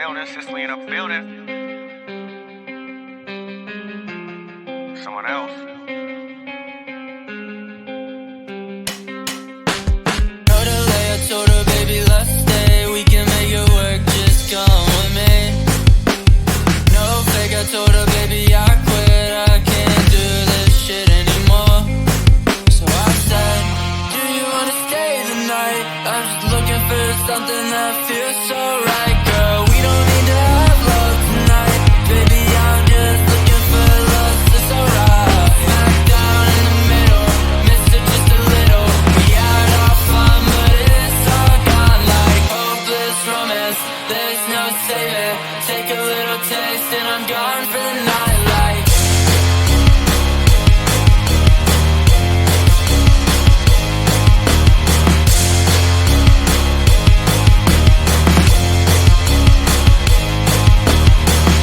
building, since we in a building. Someone else. Told her, baby, let's stay. We can make it work, just come with me. No fake, I told her, baby, I quit. I can't do this shit anymore. So I said, do you wanna stay the night? I'm just looking for something that feels so right, girl. We don't need to have love tonight. Baby, I'm just looking for love, it's alright. Smack down in the middle, miss it just a little. We had our fun, but it's all gone like hopeless romance. There's no saving. Take a little taste and I'm gone for the night like.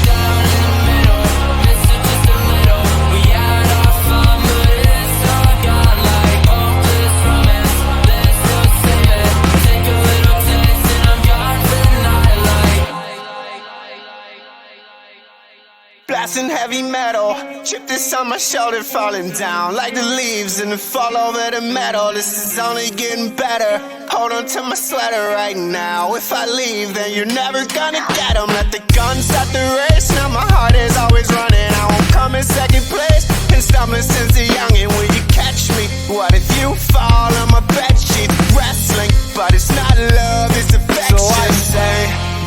Down in the middle, miss it just a little. We had our fun, but it's all gone like hopeless romance. There's no saving. Take a little taste and I'm gone for the night like. Blasting heavy metal, chip this on my shoulder, falling down like the leaves and the fall over the metal. This is only getting better. Hold on to my sweater right now. If I leave, then you're never gonna get 'em. Let the gun start the race. Now my heart is always running. I won't come in second place. Been stumbling since a youngin'. Will you catch me? What if you fall on my bedsheet? Wrestling, but it's not love, it's affection. So I say,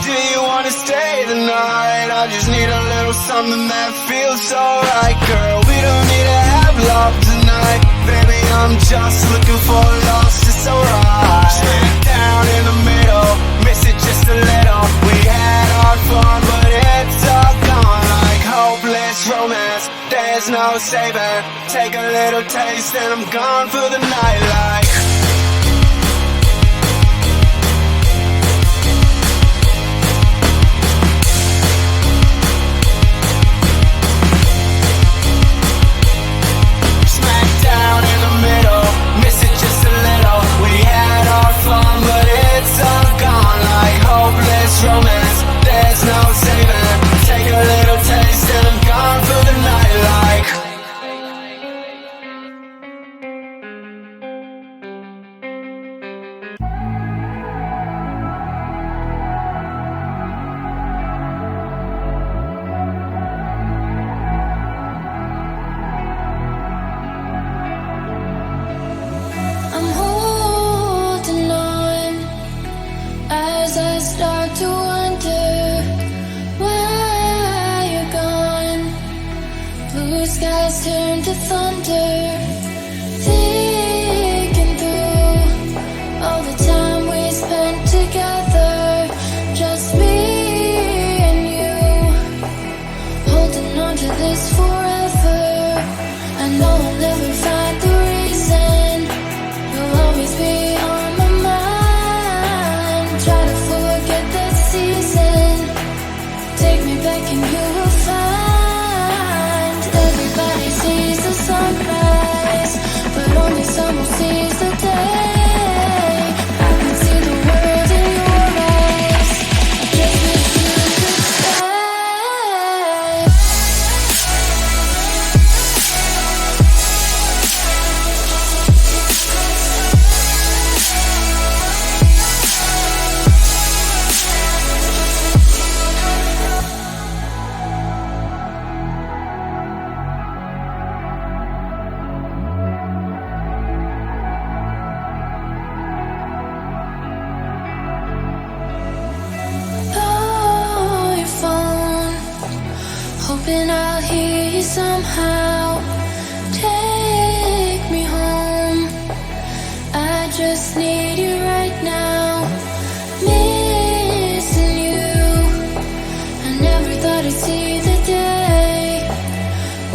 do you wanna stay the night? I just need a little something that feels so right, girl. We don't need to have love tonight. Baby, I'm just looking for love, it's alright. Smack down in the middle, miss it just a little. We had our fun, but it's all gone like hopeless romance. There's no saving. Take a little taste and I'm gone for the night like. Down in the middle, miss it just a little. We had our fun, but it's all gone like hopeless romance. There's no saving. Take a little taste and I'm gone for the night like. I'm holding on as I start to wonder why you're gone. Blue skies turn to thunder, thinking through all the time we spent together. Just me and you, holding on to this forever. I know I'll never find the reason. You'll always be on my mind. Try to forget that season. Take me back and you will find. Everybody sees the sunrise, but only someone sees the day. I can see the world in your eyes. I just wish you could stay. Oh, your phone, hoping I'll hear you somehow. Take me home. I just need you right now. Missing you. I never thought I'd see the day.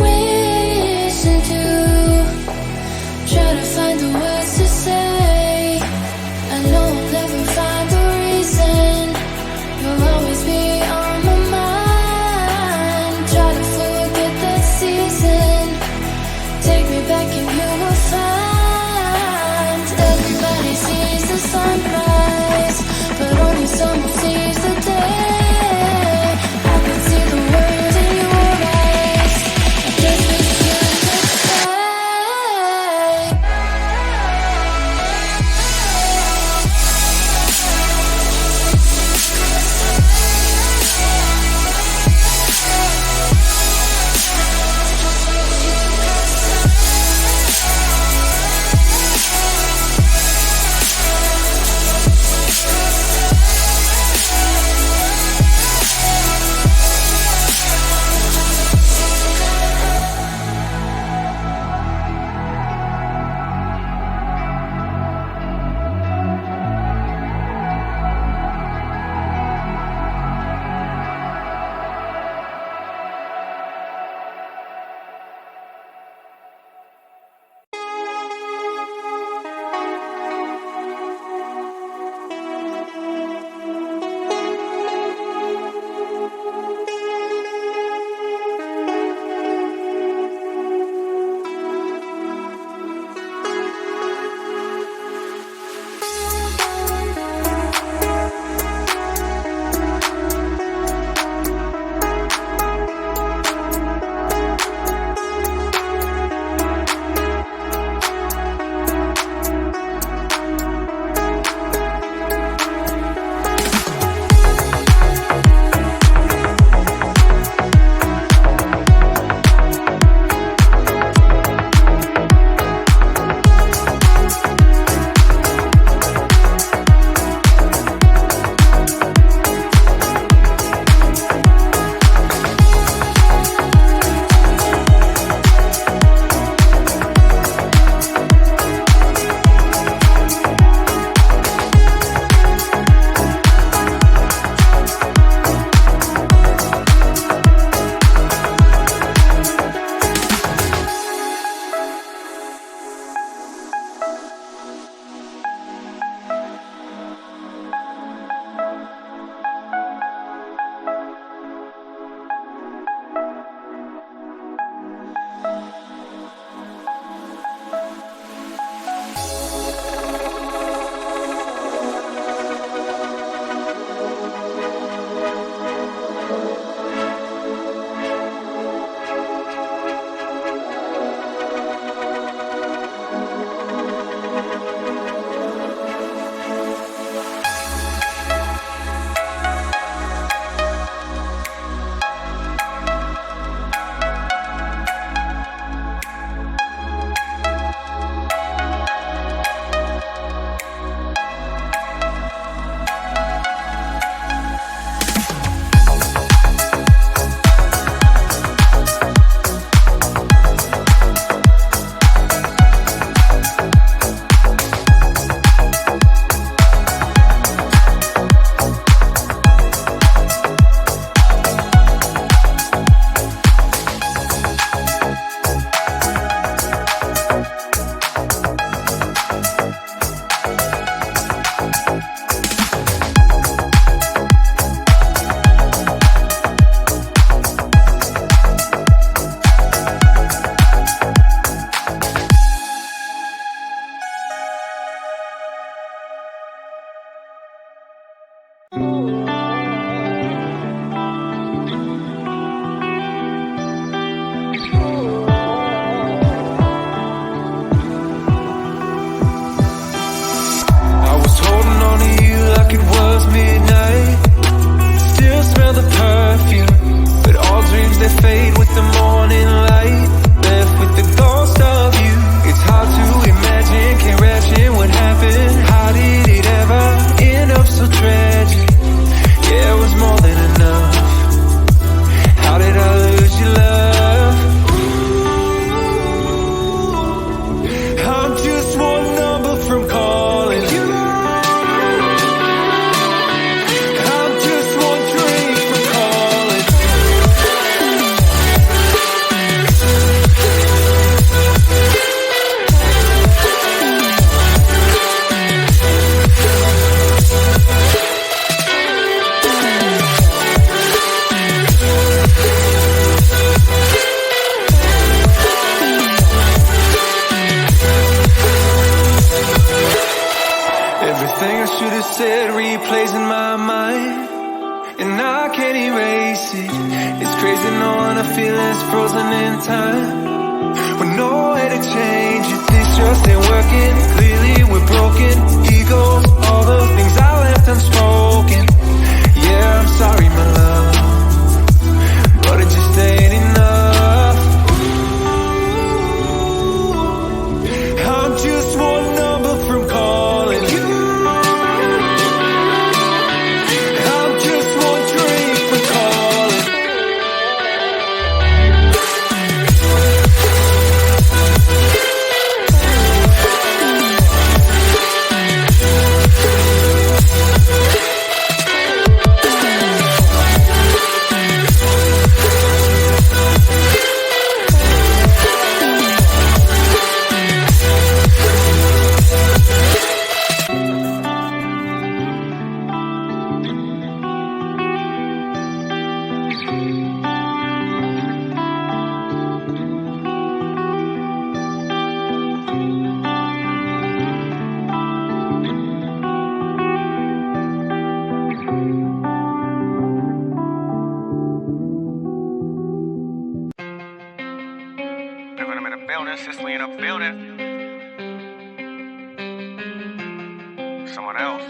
Wishing to try to find the words to say. I know I'll never find the reason. You'll always be on my mind. Try to forget that season. my mind, and I can't erase it. It's crazy knowing a feeling's frozen in time, with no way to change it. This just ain't working. Clearly we're broken. Egos, all the things I left unspoken. Yeah, I'm sorry, my love, but it just ain't enough. I'm just one number from calling you. I'm just one drink from calling. Living them in a building, Sicily in a building. Someone else.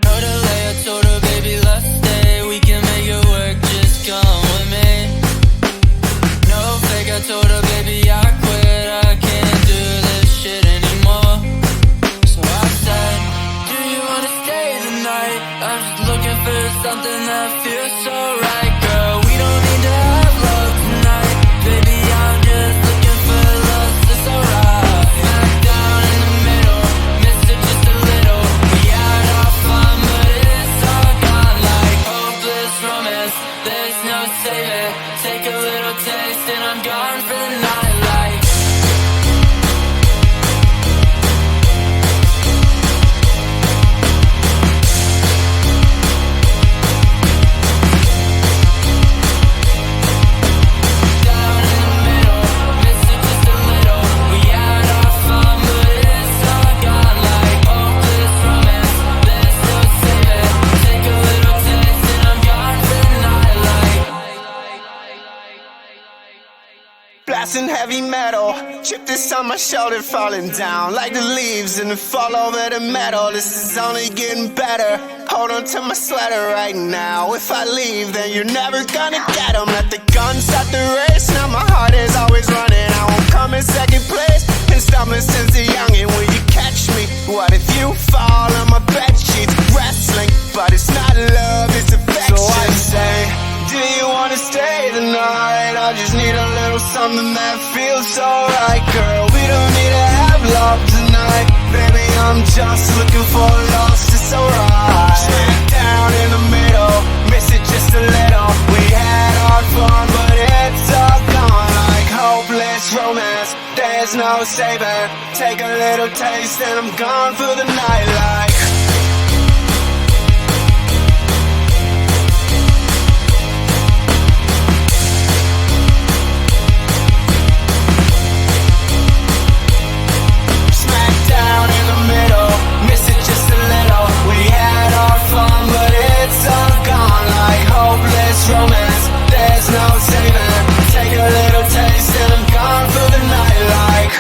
Told her later, told her baby let's stay. We can make it work, just come with me. No fake, I told her baby I quit. I can't do this shit anymore. So I said, do you wanna stay the night? I'm just looking for something that feels so right, girl. We don't need to have love tonight, baby. I'm just looking for love, it's alright. Back down in the middle, missed it just a little. We had our fun, but it's all gone like hopeless romance. There's no saving. Take a little taste and I'm gone for the night. Like down in the middle, missed it just a little. We had our fun, but it's all gone like hopeless romance. There's no saving. Take a little taste and I'm gone for the night. Like Blasting heavy metal, chip this on my shoulder, falling down like the leaves and fall over the metal. This is only getting better. Hold on to my sweater right now. If I leave, then you're never gonna get 'em. Let the guns start the race. Now my heart is always running. I won't come in second place. Been stumbling since a youngin'. Will you catch me? What if you fall on my bed sheets? Wrestling, but it's not love, it's affection. So I say, do you wanna stay the night? I just need a little something that feels so right, girl. We don't need to have love tonight, baby. I'm just looking for lost, it's alright. Straight down in the middle, miss it just a little. We had our fun, but it's all gone like hopeless romance. There's no saving. Take a little taste and I'm gone for the night. Like smack down in the middle, miss it just a little. We had our fun, but it's all gone like hopeless romance. There's no saving. Take a little taste and I'm gone for the night. Like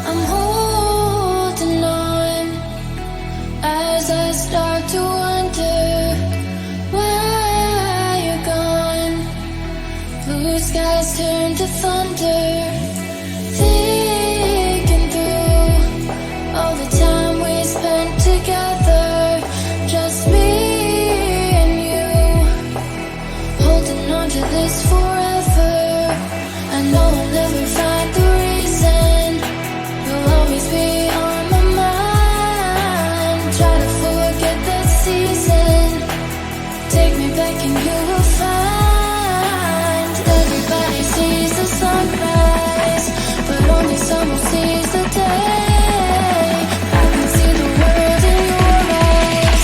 I'm holding on as I start to wonder where you're gone. Blue skies turn to thunder. Thinking through all the time we spent together, just me and you, holding on to this forever. I know I'll never find the reason. You'll always be on my mind. Try to forget that season. Take me back and you will find everybody sees the sunrise. seize the day. I can see the world in your eyes.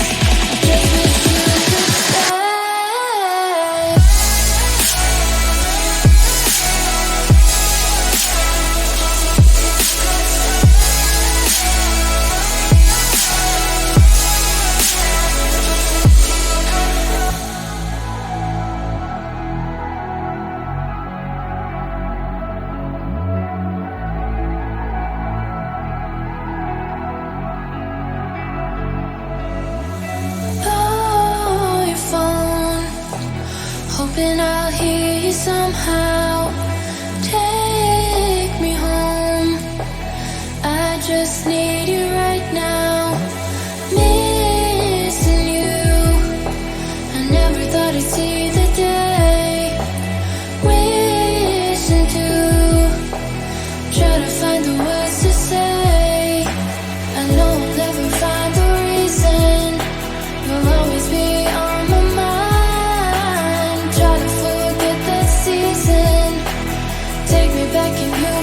I just wish you could stay. Oh, your phone, hoping I'll hear you somehow. Take me home, I just need you right now. Missing you, I never thought I'd see the day. Wishing to try to find the words to say. I know I'll never find the reason. You'll always be on my mind. Try to forget that season. Take me back in your